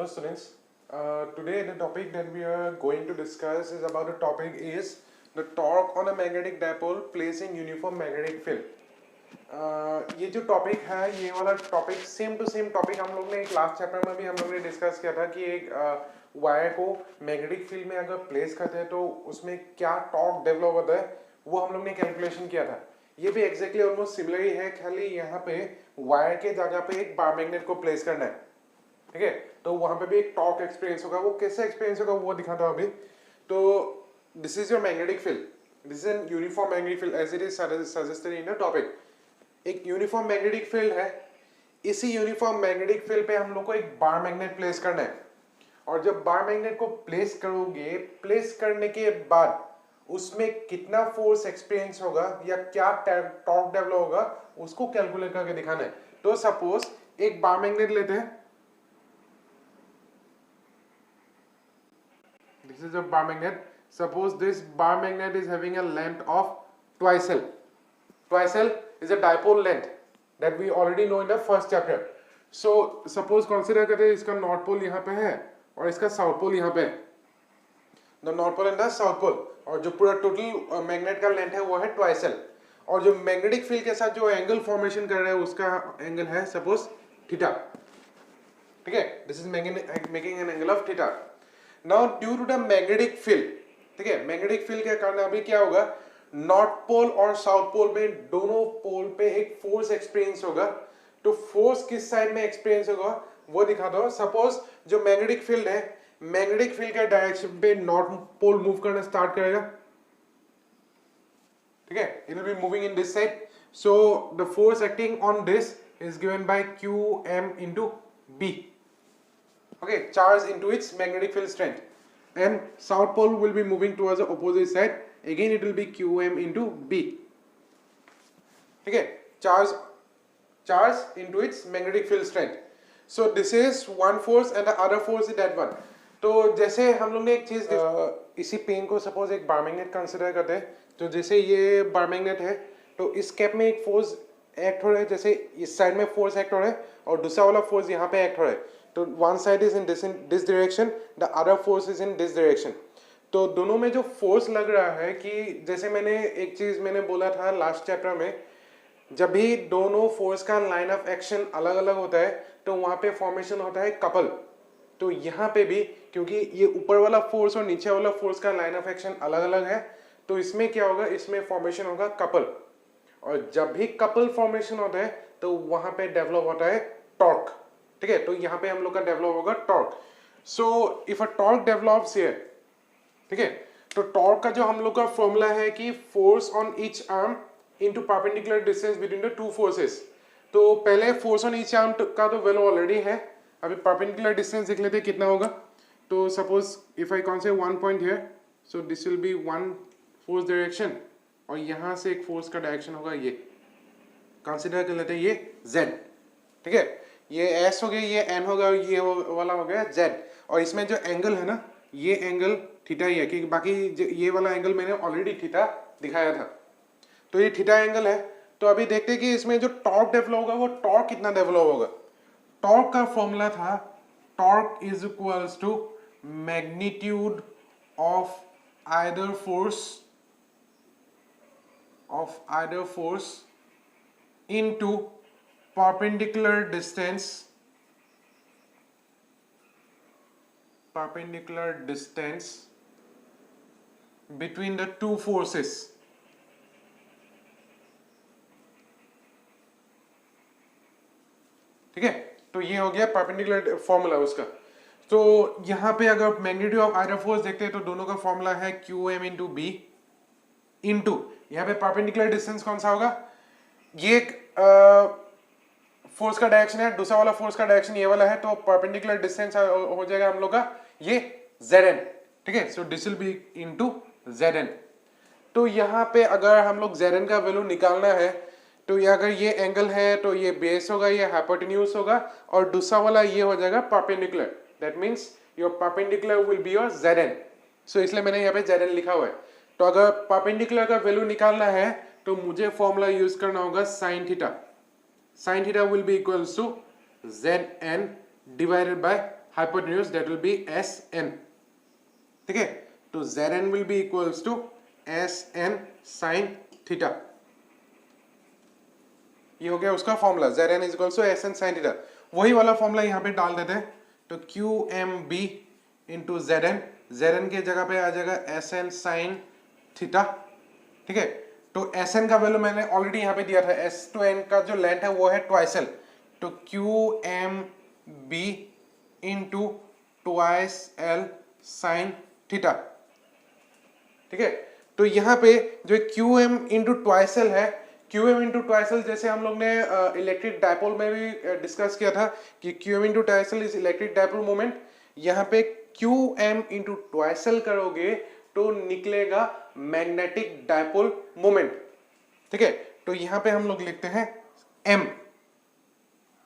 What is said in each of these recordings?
Hello students. Today the topic that we are going to discuss is about the topic is the torque on a magnetic dipole placed in uniform magnetic field. ये जो topic है ये वाला topic same to same topic हम लोग ने एक last chapter में भी हम लोग ने डिस्कस किया था कि एक वायर को मैग्नेटिक फील्ड में अगर प्लेस करते हैं तो उसमें क्या टॉर्क डेवलप होता है वो हम लोग ने कैलकुलेशन किया था. ये भी एग्जैक्टली ऑलमोस्ट सिमिलर ही है, खाली यहाँ पे वायर के जगह पे एक बार मैग्नेट को प्लेस करना है. ठीक है, तो वहां पे भी एक टॉर्क एक्सपीरियंस होगा. वो कैसे एक्सपीरियंस होगा वो दिखाता हूं अभी. तो this is your magnetic field, this is an uniform magnetic field as it is suggested in the topic. एक यूनिफॉर्म मैग्नेटिक फील्ड है. इसी यूनिफॉर्म मैग्नेटिक फील्ड पे हम लोग को एक बार मैग्नेट प्लेस करना है. और जब बार मैग्नेट को प्लेस करोगे, प्लेस करने के बाद उसमें कितना फोर्स एक्सपीरियंस होगा या क्या टॉर्क डेवलप होगा उसको कैलकुलेट करके दिखाना है. तो सपोज एक बार मैग्नेट लेते हैं. This is a bar magnet. Suppose this bar magnet is having a length of twice L. Twice L is a dipole length that we already know in the first chapter. So suppose consider करते हैं इसका north pole यहाँ पे है और इसका south pole यहाँ पे है. The north pole and the south pole. और जो पूरा टोटल मैग्नेट का लेंथ है वो है twice L. और जो मैग्नेटिक फील्ड के साथ जो एंगल फॉर्मेशन कर रहा है उसका एंगल है सपोज थीटा. ठीक है, this is making an angle of theta. Now due to the magnetic field, ठीक है, मैग्नेटिक फील्ड के कारण अभी क्या होगा, नॉर्थ पोल और साउथ पोल में दोनों पोल पे एक फोर्स एक्सपीरियंस होगा. तो फोर्स किस साइड में एक्सपीरियंस होगा वो दिखा दो. सपोज जो मैग्नेटिक फील्ड है, मैग्नेटिक फील्ड के डायरेक्शन पे नॉर्थ पोल मूव करना स्टार्ट करेगा. ठीक है, it will be moving in this side. So the force acting on this is given by QM into B. Okay, charge into its magnetic field strength, and south pole will be moving towards the opposite side. Again it will be QM into B. Okay, charge into its magnetic field strength. So this is one force and the other force is that one. तो जैसे हम लोग ने एक चीज इसी pen को suppose एक बार मैग्नेट कंसिडर करते हैं. तो जैसे ये बार मैग्नेट है तो इस कैप में एक फोर्स एक्ट हो रहा है, जैसे इस साइड में फोर्स एक्ट हो रहा है और दूसरा वाला फोर्स यहाँ पे एक्ट हो रहा है. तो one side is in this direction, the other force is in this direction. तो दोनों में जो फोर्स लग रहा है कि जैसे मैंने एक चीज मैंने बोला था लास्ट चैप्टर में, जब भी दोनों फोर्स का लाइन ऑफ एक्शन अलग अलग होता है तो वहां पे फॉर्मेशन होता है कपल. तो यहाँ पे भी क्योंकि ये ऊपर वाला फोर्स और नीचे वाला फोर्स का लाइन ऑफ एक्शन अलग अलग है तो इसमें क्या होगा, इसमें फॉर्मेशन होगा कपल. और जब भी कपल फॉर्मेशन होता है तो वहां पे डेवलप होता है टॉर्क. ठीक है, तो यहाँ पे हम लोग का डेवलप होगा torque. So if a torque develops here, ठीक है, तो टॉर्क का जो हम लोग का फॉर्मूला है कि force on each arm into perpendicular distance between the two forces. तो पहले फोर्स ऑन ईच आर्म का तो वैल्यू ऑलरेडी है. अभी परपेंडिकुलर डिस्टेंस देख लेते हैं कितना होगा. तो suppose if I consider one point here, so this will B one force direction और यहाँ से एक फोर्स का डायरेक्शन होगा, ये कंसिडर कर लेते हैं ये Z. ठीक है, ये S हो गया, ये N होगा और ये वाला हो गया Z. और इसमें जो एंगल है ना, ये एंगल थीटा ही है क्योंकि बाकी ये वाला एंगल मैंने ऑलरेडी थीटा दिखाया था. तो ये थीटा एंगल है. तो अभी देखते हैं कि इसमें जो टॉर्क डेवलप होगा वो टॉर्क कितना डेवलप होगा. टॉर्क का फॉर्मूला था torque is equals to magnitude of either force into perpendicular distance between the two forces. ठीक है, तो ये हो गया परपेंडिकुलर फॉर्मूला उसका. तो यहाँ पे अगर मैग्नीट्यूड ऑफ आइदर फोर्स देखते हैं तो दोनों का फॉर्मूला है QM into B इंटू यहाँ पे परपेंडिकुलर डिस्टेंस कौन सा होगा, ये फोर्स का डायरेक्शन है, दूसरा वाला फोर्स का डायरेक्शन ये वाला है. तो परपेंडिकुलर डिस्टेंस हो जाएगा हम लोग का ये Zn. ठीक है, so this will B into Zn. तो यहाँ पे अगर हम लोग Zn का वैल्यू निकालना है तो ये अगर ये एंगल है तो ये बेस होगा, ये हाइपोटेन्यूज होगा और दूसरा वाला ये हो जाएगा perpendicular. That means your perpendicular will be your Zn. सो इसलिए मैंने यहाँ पे Zn लिखा हुआ है. तो अगर परपेंडिकुलर का वैल्यू निकालना है तो मुझे फॉर्मूला यूज करना होगा sine theta. Sine theta will be equals to Zn divided by hypotenuse, that will be Sn. ठीक है, तो Zn will be equals to Sn sin theta. ये हो गया उसका formula, Zn is equals to Sn sin theta. वही वाला formula यहाँ पे डाल देते हैं, तो QMB into Zn की जगह पे आ जाएगा Sn sin थीटा. ठीक है, तो Sn का वैल्यू मैंने ऑलरेडी यहाँ पे दिया था, S to N का जो लेंथ है वो है ट्वाइस L, तो QMB into twice L sin theta. ठीक है, तो यहाँ पे जो QM into ट्वाइस L है, QM into ट्वाइस L जैसे हम लोग ने इलेक्ट्रिक डायपोल में भी डिस्कस किया था कि QM into twice L is electric dipole moment. यहाँ पे QM into ट्वाइस L करोगे तो निकलेगा मैग्नेटिक डायपोल मोमेंट. ठीक है, तो यहाँ पे हम लोग लिखते हैं M,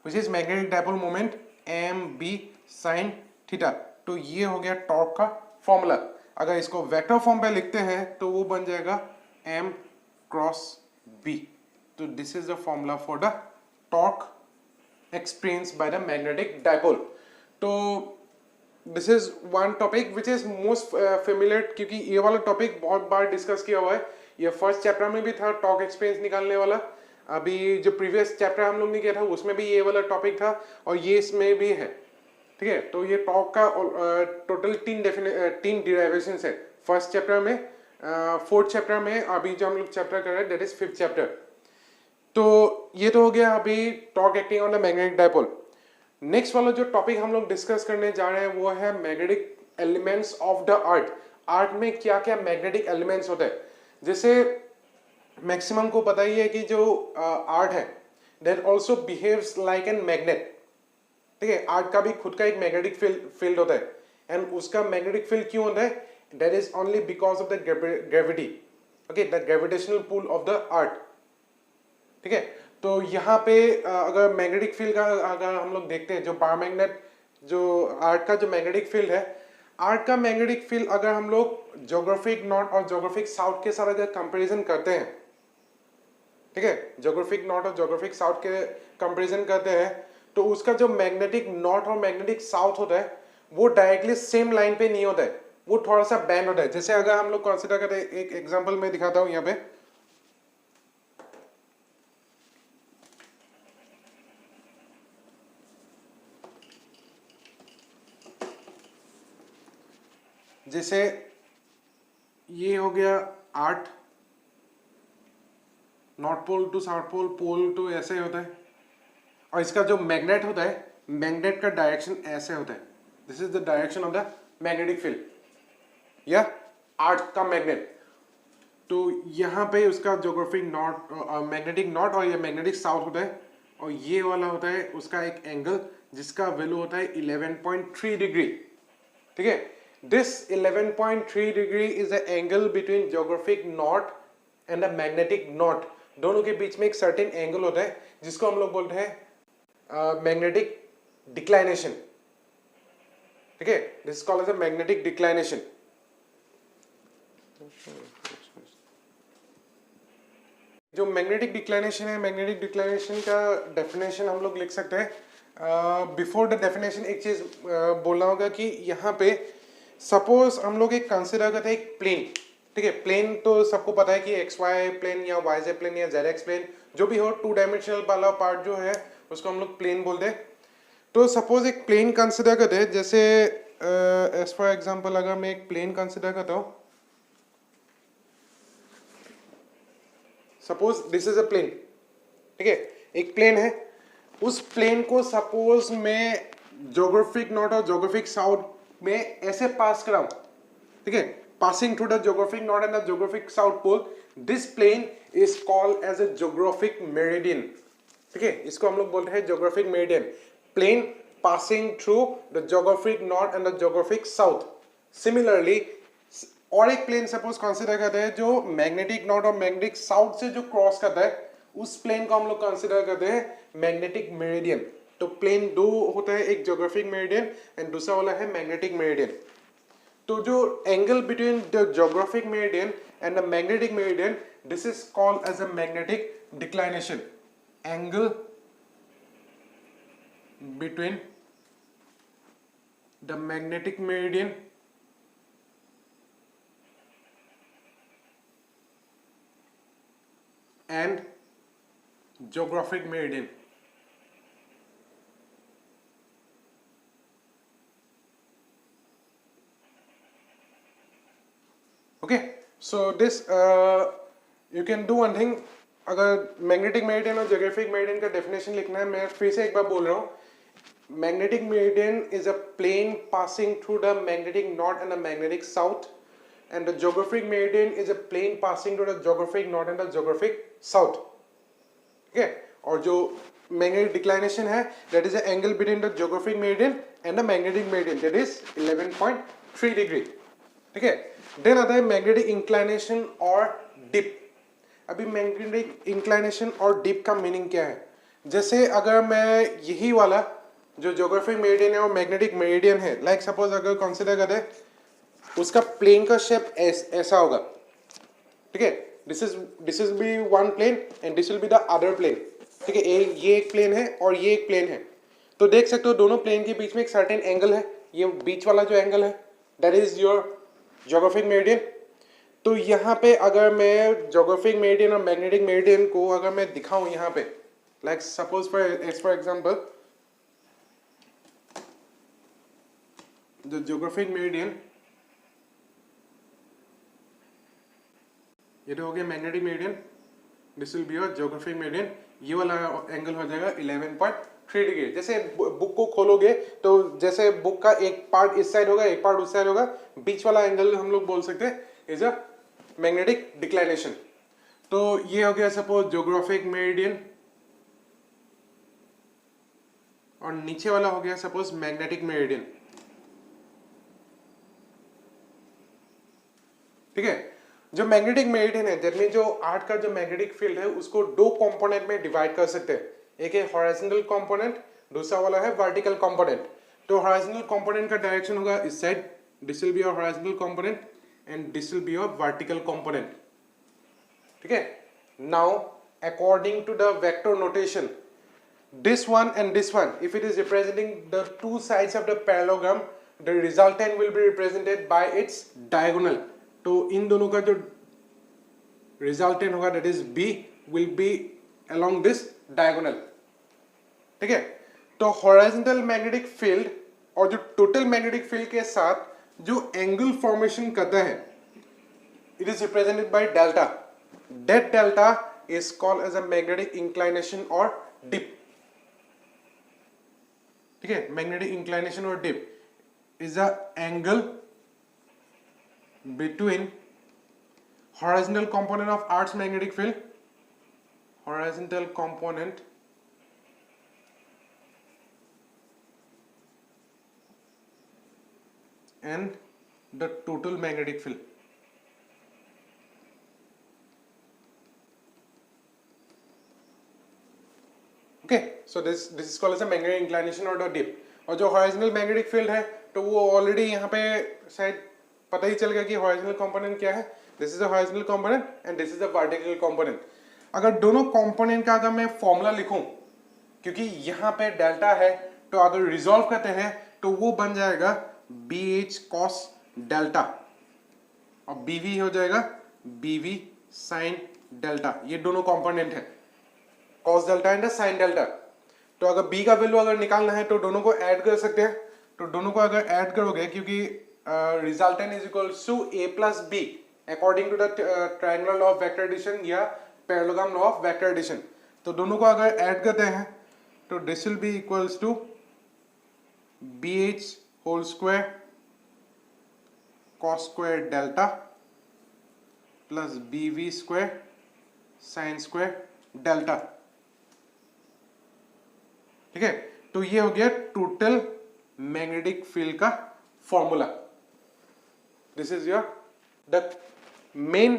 which is magnetic dipole moment, MB sin theta. तो ये हो गया टॉर्क का फॉर्मूला. अगर इसको वेक्टर फॉर्म पे लिखते हैं तो वो बन जाएगा M क्रॉस B. तो this is the formula for the torque experienced by the magnetic dipole. तो this is one topic which is most familiar, क्योंकि ये वाला टॉपिक बहुत बार डिस्कस किया हुआ है. ये फर्स्ट चैप्टर में भी था टॉर्क एक्सपीरियंस निकालने वाला. अभी जो प्रीवियस चैप्टर हम लोग ने किया था उसमें भी ये वाला टॉपिक था और ये इसमें भी है. ठीक है, तो ये टॉर्क का टोटल तीन डिराइवेशन है फर्स्ट चैप्टर में, फोर्थ चैप्टर में, अभी जो हम लोग चैप्टर कर रहे हैं दैट इज फिफ्थ चैप्टर. तो ये तो हो गया अभी torque acting on the magnetic dipole. Next वाला जो टॉपिक हम लोग डिस्कस करने जा रहे हैं वो है magnetic elements of the earth. Earth में क्या क्या मैग्नेटिक एलिमेंट्स होते हैं. जैसे मैक्सिमम को पता ही है कि जो अर्थ है that also behaves like an magnet. ठीक है, अर्थ का भी खुद का एक मैग्नेटिक फील्ड होता है, एंड उसका मैग्नेटिक फील्ड क्यों होता है, that is only because of the gravity. Okay, the gravitational pull of the earth. ठीक है, तो यहाँ पे अगर मैग्नेटिक फील्ड का अगर हम लोग देखते हैं, जो पारामैग्नेट जो अर्थ का जो मैग्नेटिक फील्ड है, अर्थ का मैग्नेटिक फील्ड अगर हम लोग ज्योग्राफिक नॉर्थ और ज्योग्राफिक साउथ के साथ अगर कंपैरिजन करते हैं, ठीक है, ज्योग्राफिक नॉर्थ और ज्योग्राफिक साउथ के कंपैरिजन करते हैं, तो उसका जो मैग्नेटिक नॉर्थ और मैग्नेटिक साउथ होता है वो डायरेक्टली सेम लाइन पे नहीं होता है, वो थोड़ा सा बैंड होता है. जैसे अगर हम लोग कंसिडर करते हैं, एक एग्जाम्पल मैं दिखाता हूँ यहाँ पे. जैसे ये हो गया earth, north pole to south pole, pole to ऐसे होता है, और इसका जो मैग्नेट होता है, मैग्नेट का डायरेक्शन ऐसे होता है. This is the direction of the magnetic field या अर्थ का मैग्नेट. तो यहाँ पे उसका ज्योग्राफिक नॉर्थ, मैग्नेटिक नॉर्थ और ये मैग्नेटिक साउथ होता है, और ये वाला होता है उसका एक एंगल जिसका वैल्यू होता है 11.3 डिग्री. ठीक है, this 11.3 degree is the angle between geographic north and the magnetic north. दोनों के बीच में एक certain angle होता है जिसको हम लोग बोलते हैं magnetic declination. ठीक है, this is called as a magnetic declination. जो मैग्नेटिक डिक्लाइनेशन है, मैग्नेटिक डिक्लाइनेशन का डेफिनेशन हम लोग लिख सकते हैं. बिफोर द डेफिनेशन एक चीज बोलना होगा कि यहाँ पे सपोज हम लोग एक कंसिडर करते हैं एक प्लेन. ठीक है, प्लेन तो सबको पता है कि एक्स वाई प्लेन या वाई जेड प्लेन या जेड एक्स प्लेन जो भी हो, टू डायमेंशनल वाला पार्ट जो है उसको हम लोग प्लेन बोलते हैं. तो सपोज एक प्लेन कंसिडर करते हैं, जैसे एज फॉर एग्जांपल अगर मैं एक प्लेन कंसिडर करता हूँ, suppose this is a plane. ठीक है, एक प्लेन है, उस प्लेन को सपोज मैं ज्योग्राफिक नॉर्थ और ज्योग्राफिक साउथ में ऐसे पास कराऊं. ठीक है, passing through the geographic north and the geographic south pole, this plane is called as a geographic meridian. ठीक है, इसको हम लोग बोलते हैं geographic meridian. Plane passing through the geographic north and the geographic south. Similarly और एक plane suppose consider करते हैं जो मैग्नेटिक नॉर्थ और मैग्नेटिक साउथ से जो क्रॉस करता है, उस प्लेन को हम लोग कंसिडर करते हैं मैग्नेटिक मेरिडियन. तो प्लेन दो होता है, एक ज्योग्राफिक मेरिडियन एंड दूसरा वाला है मैग्नेटिक मेरिडियन. तो जो angle between the geographic meridian and the magnetic meridian, this is called as a magnetic declination. Angle between the magnetic meridian and geographic meridian. Okay, so this you can do one thing. अगर magnetic meridian और geographic meridian का definition लिखना है, मैं फिर से एक बार बोल रहा हूँ. Magnetic meridian is a plane passing through the magnetic north and the magnetic south, and the geographic meridian is a plane passing through the geographic north and the geographic south. Okay, और जो magnetic declination है, that is the angle between the geographic meridian and the magnetic meridian, that is 11.3 degree. ठीक है. Then आता है magnetic inclination और dip. अभी magnetic inclination और dip का मीनिंग क्या है? जैसे अगर मैं यही वाला जो ज्योग्राफिक मेरिडियन है और मैग्नेटिक मेरिडियन है, लाइक सपोज अगर कंसीडर करें उसका प्लेन का शेप ऐसा होगा. ठीक है. This is be one plane and this will be the other plane. ठीक है. ये एक प्लेन है और ये एक प्लेन है. तो देख सकते हो दोनों प्लेन के बीच में एक सर्टेन एंगल है. ये बीच वाला जो एंगल है that is your geographic meridian. तो यहाँ पे अगर मैं ज्योग्राफिक मेरिडियन और मैग्नेटिक मेरिडियन को अगर मैं दिखाऊं यहाँ पे, like suppose for example the geographic meridian, ये तो हो गया magnetic meridian, this will be your geographic meridian. ये वाला एंगल हो जाएगा 11.3 डिग्री. जैसे बुक को खोलोगे तो जैसे बुक का एक पार्ट इस साइड होगा, एक पार्ट उस साइड होगा, बीच वाला एंगल हम लोग बोल सकते हैं इज अ मैग्नेटिक डिक्लाइनेशन. तो ये हो गया सपोज ज्योग्राफिक मेरिडियन और नीचे वाला हो गया सपोज मैग्नेटिक मेरिडियन. ठीक है. जो मैग्नेटिक मेरिडियन है, दैट मीन जो अर्थ का जो मैग्नेटिक फील्ड है उसको दो कंपोनेंट में डिवाइड कर सकते हैं. एक है हॉरिजॉन्टल कंपोनेंट, दूसरा वाला है वर्टिकल कंपोनेंट. तो हॉरिजॉन्टल कंपोनेंट का डायरेक्शन होगा इस side, this will be your horizontal component and this will be your vertical component. ठीक है. Now according to the vector notation, this one and this one, if it is representing the two sides of the parallelogram, the resultant will be represented by its diagonal. तो इन दोनों का जो resultant होगा that is be will be along this diagonal. ठीक है. तो horizontal magnetic field और जो टोटल मैग्नेटिक फील्ड के साथ जो एंगल फॉर्मेशन करता है, it is represented by delta. That delta is called as a magnetic inclination और डिप. ठीक है. मैग्नेटिक इंक्लाइनेशन और dip is a angle between horizontal component of Earth's magnetic field, horizontal component and the total magnetic field. Okay, so this is called as a magnetic inclination or the dip. और जो horizontal magnetic field है तो वो already यहाँ पे शायद पता ही चल गया कि हॉरिजॉन्टल कंपोनेंट क्या है. This is the horizontal component and this is the vertical component. अगर दोनों कंपोनेंट का अगर मैं फॉर्मूला लिखूं, क्योंकि यहाँ पे डेल्टा है, तो अगर रिजॉल्व करते हैं तो वो बन जाएगा BH cos डेल्टा और BV हो जाएगा BV sin डेल्टा. ये दोनों कंपोनेंट है, cos delta and sin delta. तो अगर B का वैल्यू अगर निकालना है तो दोनों को ऐड कर सकते हैं. तो दोनों को अगर ऐड करोगे, क्योंकि resultant is equals to a plus b according to the triangular law of vector addition या parallelogram law of vector addition. तो दोनों को अगर ऐड करते हैं तो this will be equals to bh whole square cos square delta plus bv square sin square delta. ठीक है. तो ये हो गया टोटल मैग्नेटिक फील्ड का formula. This is the main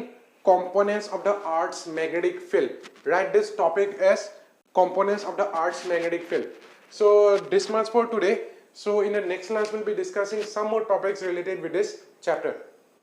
components of the Earth's magnetic field. Write this topic as components of the Earth's magnetic field. So this much for today. So in the next class we'll be discussing some more topics related with this chapter.